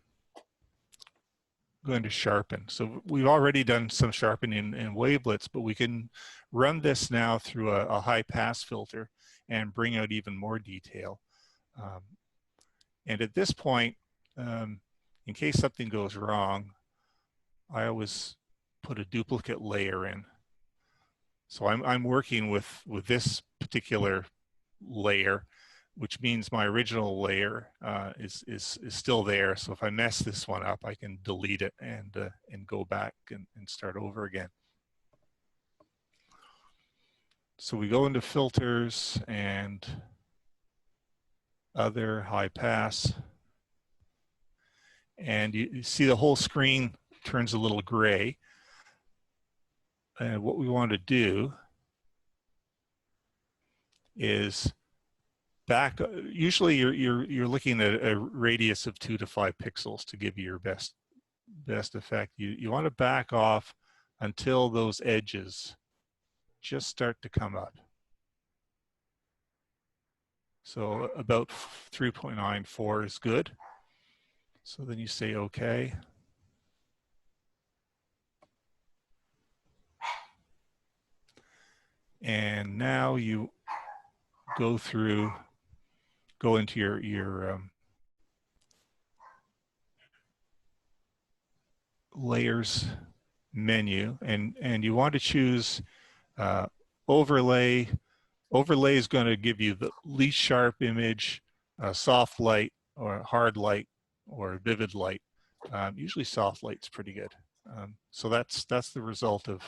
sharpen. So we've already done some sharpening in wavelets, but we can run this now through a high pass filter and bring out even more detail. And at this point, in case something goes wrong, I always put a duplicate layer in. So I'm working with this particular layer, which means my original layer is still there. So if I mess this one up, I can delete it and go back and start over again. So we go into filters and other, high pass, and you see the whole screen turns a little gray. And what we want to do is back. Usually you're looking at a radius of 2 to 5 pixels to give you your best effect. You want to back off until those edges just start to come up. So about 3.94 is good. So then you say okay. And now you go into your layers menu, and you want to choose overlay. Overlay is going to give you the least sharp image, soft light, or hard light, or vivid light. Usually soft light's pretty good. So that's the result of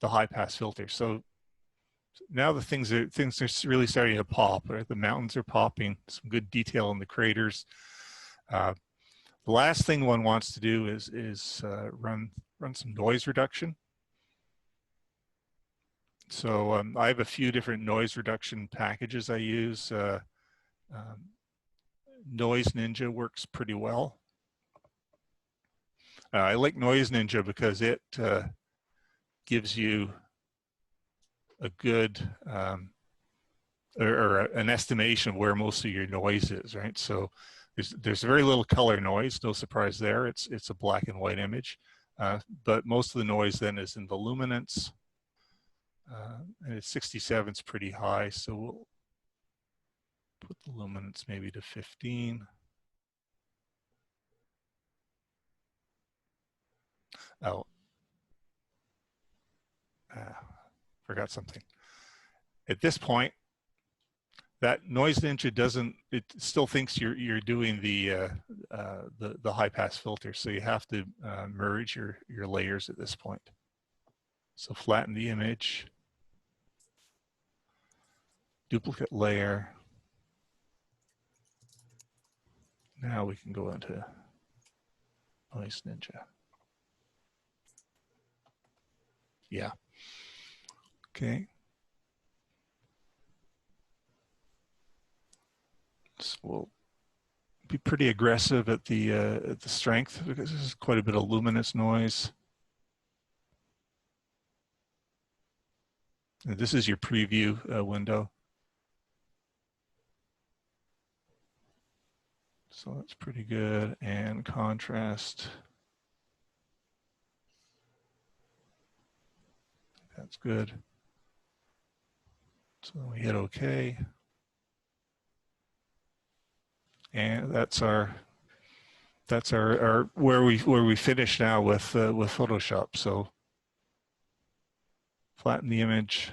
the high pass filter. So now the things are really starting to pop. Right? The mountains are popping. Some good detail in the craters. The last thing one wants to do is run some noise reduction. So I have a few different noise reduction packages I use. Noise Ninja works pretty well. I like Noise Ninja because it gives you a good or an estimation of where most of your noise is, right? So there's very little color noise, no surprise there. It's a black and white image, but most of the noise then is in the luminance, and it's 67 is pretty high, so we'll put the luminance maybe to 15. Oh, forgot something. At this point, that noise ninja doesn't, it still thinks you're doing the high pass filter. So you have to merge your layers at this point. So flatten the image, duplicate layer. Now we can go into Noise Ninja. Yeah. Okay. So we'll be pretty aggressive at the strength because this is quite a bit of luminous noise. And this is your preview window. So that's pretty good. And contrast. That's good. So we hit OK. And that's our where we finish now with Photoshop. So flatten the image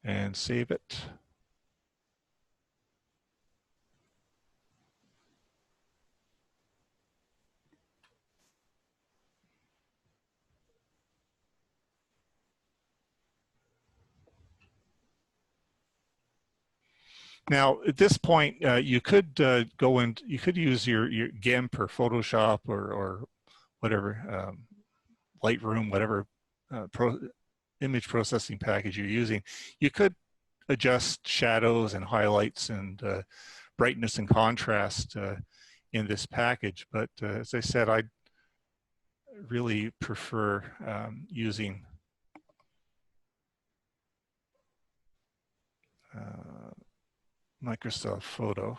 and save it. Now, at this point, you could go in. You could use your GIMP or Photoshop or whatever Lightroom, whatever image processing package you're using. You could adjust shadows and highlights and brightness and contrast in this package. But as I said, I really prefer using Microsoft Photo.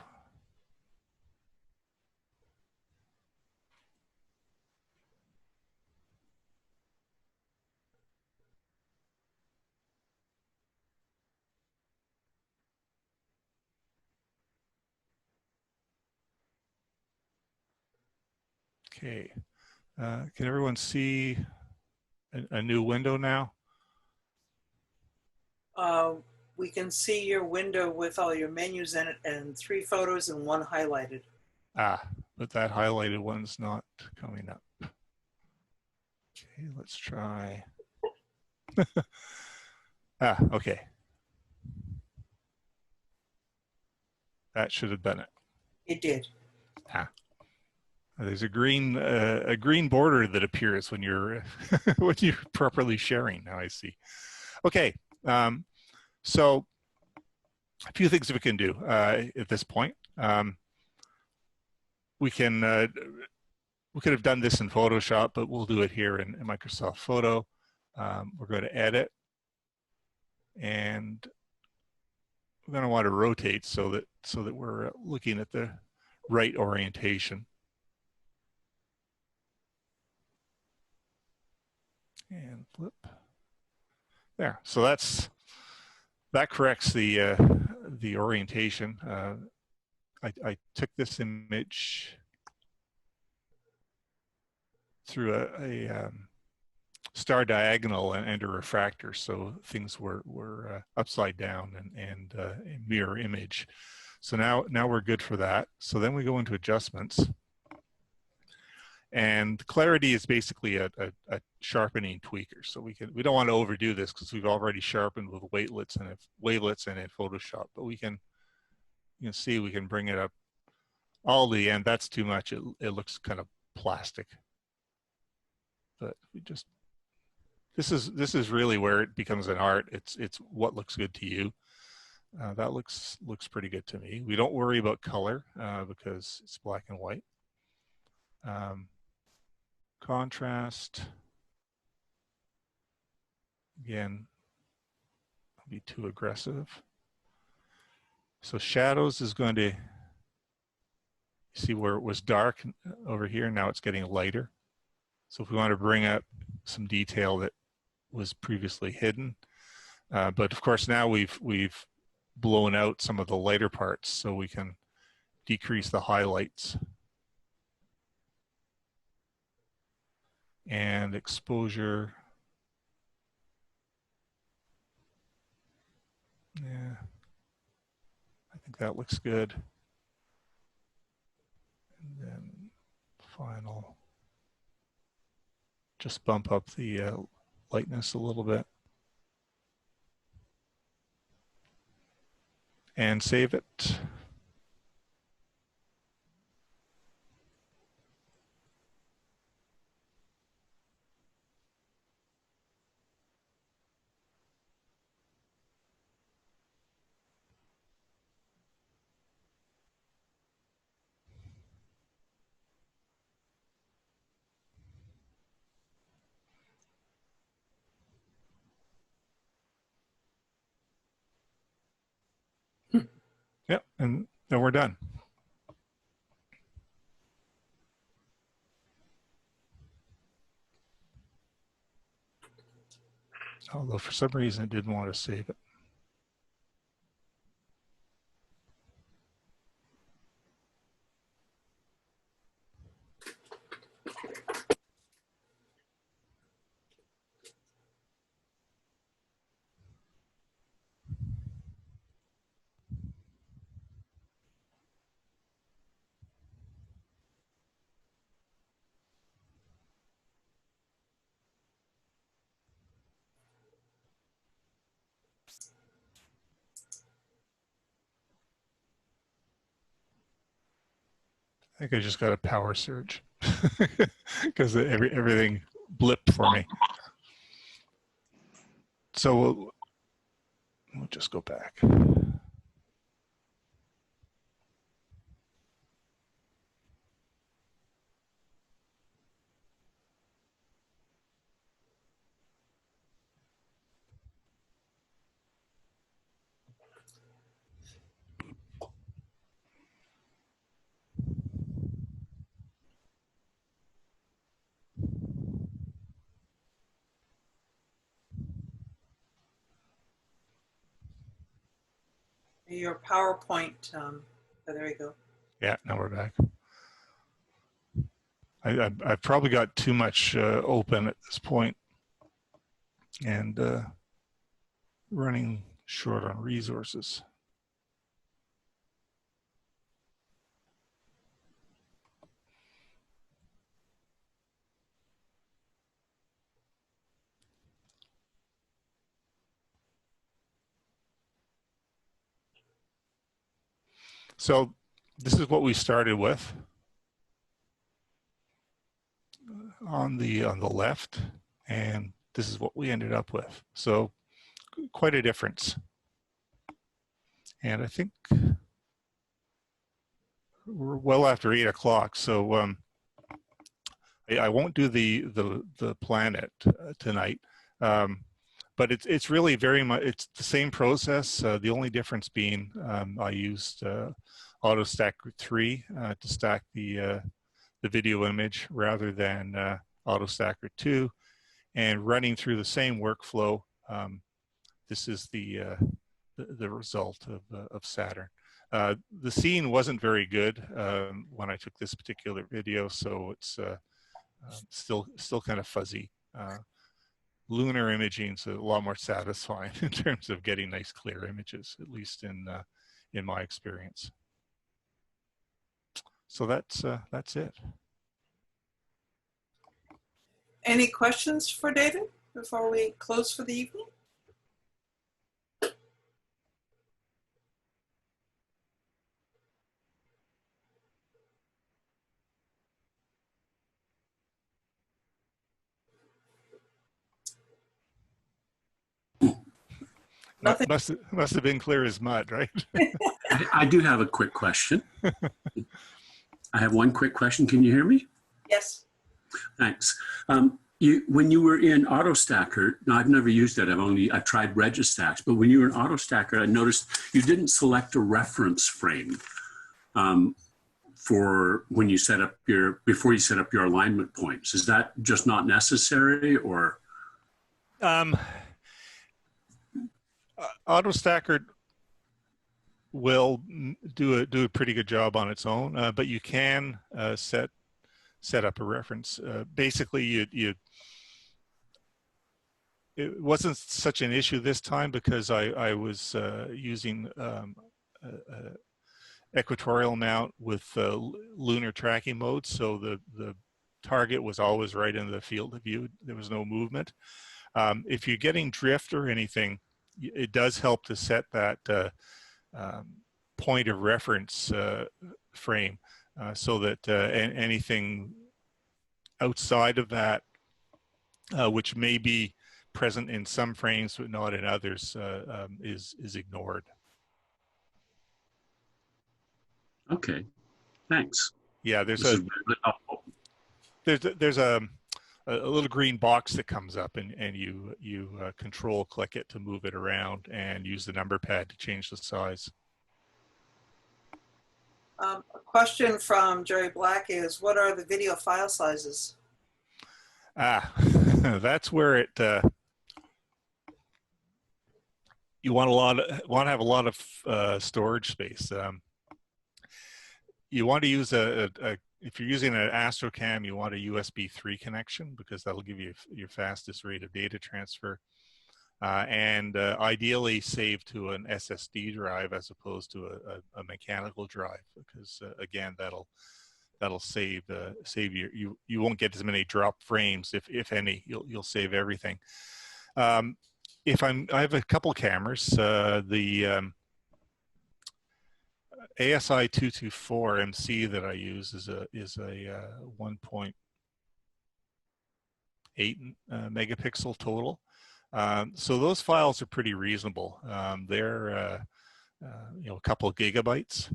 Okay, can everyone see a new window now? We can see your window with all your menus in it and 3 photos and 1 highlighted. Ah, but that highlighted one's not coming up. Okay, let's try. Ah, okay. That should have done it. It did. Ah. There's a green border that appears when you're when you're properly sharing. Now I see. Okay, so a few things we can do at this point. We could have done this in Photoshop, but we'll do it here in Microsoft Photo. We're going to edit, and we're going to want to rotate so that we're looking at the right orientation. And flip. There. So that corrects the orientation. I took this image through a star diagonal and a refractor, so things were upside down and a mirror image. So now we're good for that. So then we go into adjustments. And clarity is basically a sharpening tweaker. So we don't want to overdo this because we've already sharpened with wavelets and in Photoshop. But you can see we can bring it up all the end. That's too much. It looks kind of plastic. But we just this is really where it becomes an art. It's what looks good to you. That looks pretty good to me. We don't worry about color because it's black and white. Contrast, again, I'll be too aggressive. So shadows is going to, see where it was dark over here, now it's getting lighter. So if we want to bring up some detail that was previously hidden, but of course now we've blown out some of the lighter parts, so we can decrease the highlights. And exposure, yeah, think that looks good. And then final, just bump up the lightness a little bit. And save it. Yep, and then we're done. Although for some reason it didn't want to save it. I think I just got a power surge because everything blipped for me. So we'll just go back. Your PowerPoint, oh, there you go. Yeah, now we're back. I've probably got too much open at this point and running short on resources. So this is what we started with on the left, and this is what we ended up with. So quite a difference. And I think we're well after 8 o'clock, so I won't do the planet tonight. But it's really very much, it's the same process. The only difference being I used AutoStakkert 3 to stack the video image rather than AutoStakkert 2, and running through the same workflow. This is the result of Saturn. The scene wasn't very good when I took this particular video, so it's still kind of fuzzy. Lunar imaging is a lot more satisfying in terms of getting nice clear images, at least in my experience. So that's it. Any questions for David before we close for the evening? Nothing. Must have been clear as mud, right? I do have a quick question. I have one quick question. Can you hear me? Yes. Thanks. When you were in AutoStakkert, now I've never used it. I've tried RegiStax, but when you were in AutoStakkert, I noticed you didn't select a reference frame for when you set up before you set up your alignment points. Is that just not necessary, or? AutoStakkert will do a pretty good job on its own, but you can set up a reference. Basically, it wasn't such an issue this time because I was using equatorial mount with lunar tracking mode, so the target was always right in the field of view. There was no movement. If you're getting drift or anything, it does help to set that point of reference frame so that anything outside of that, which may be present in some frames but not in others, is ignored. Okay, thanks. Yeah, there's This is really helpful. there's a little green box that comes up, and you control click it to move it around and use the number pad to change the size. A question from Jerry Black is, what are the video file sizes? That's where it you want to have a lot of storage space. You want to use if you're using an Astrocam, you want a USB 3 connection, because that'll give you your fastest rate of data transfer, and ideally save to an SSD drive as opposed to a mechanical drive, because again, that'll save you won't get as many drop frames, if any. You'll save everything. I have a couple cameras. The ASI 224 MC that I use is a 1.8 megapixel total. So those files are pretty reasonable. They're a couple of gigabytes.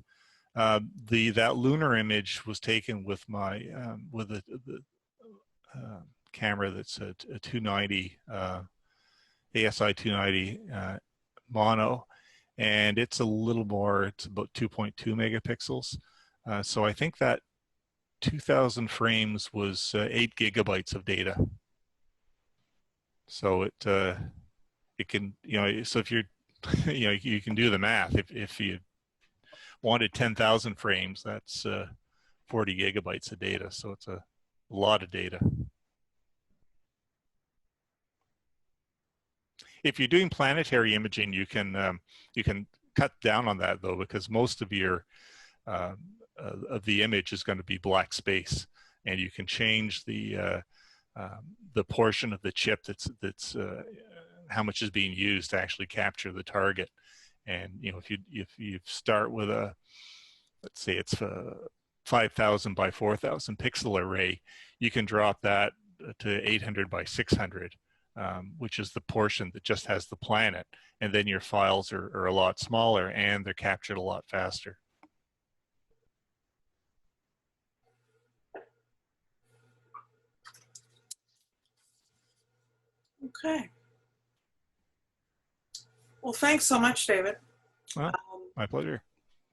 That lunar image was taken with my the camera that's a 290 ASI 290 mono, and it's a little more. It's about 2.2 megapixels. So I think that 2,000 frames was 8 gigabytes of data. So it can, so if you're, you can do the math. If you wanted 10,000 frames, that's 40 gigabytes of data. So it's a lot of data. If you're doing planetary imaging, you can cut down on that, though, because most of your of the image is going to be black space, and you can change the portion of the chip that's how much is being used to actually capture the target. And if you start with a, let's say it's a 5,000 by 4,000 pixel array, you can drop that to 800 by 600, which is the portion that just has the planet, and then your files are a lot smaller and they're captured a lot faster. Okay. Well, thanks so much, David. Well, my pleasure.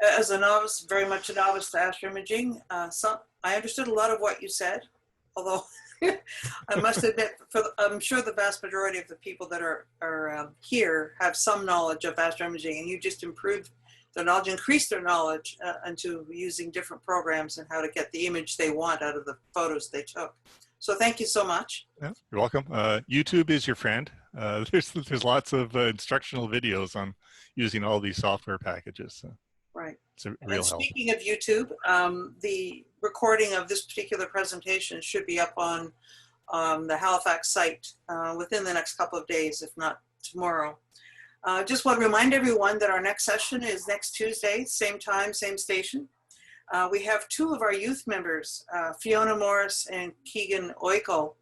As a novice, very much a novice to astroimaging, I understood a lot of what you said, although I must admit, I'm sure the vast majority of the people that are here have some knowledge of astroimaging, and you just improved their knowledge, increased their knowledge into using different programs and how to get the image they want out of the photos they took. So thank you so much. Yeah, you're welcome. YouTube is your friend. There's lots of instructional videos on using all these software packages. So right. It's a real help. Speaking of YouTube, the recording of this particular presentation should be up on the Halifax site within the next couple of days, if not tomorrow. Just want to remind everyone that our next session is next Tuesday, same time, same station. We have two of our youth members, Fiona Morris and Keegan Oiko.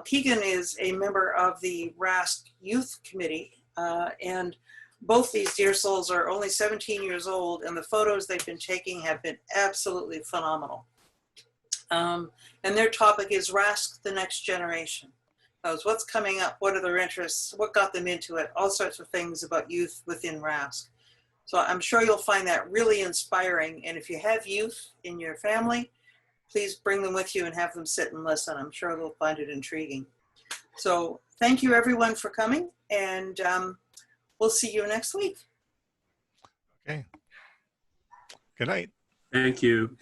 Keegan is a member of the RASC Youth Committee, and both these dear souls are only 17 years old, and the photos they've been taking have been absolutely phenomenal. And their topic is RASC, the next generation. What's coming up, what are their interests, what got them into it, all sorts of things about youth within RASC. So I'm sure you'll find that really inspiring. And if you have youth in your family, please bring them with you and have them sit and listen. I'm sure they'll find it intriguing. So thank you everyone for coming, and we'll see you next week. Okay. Good night. Thank you.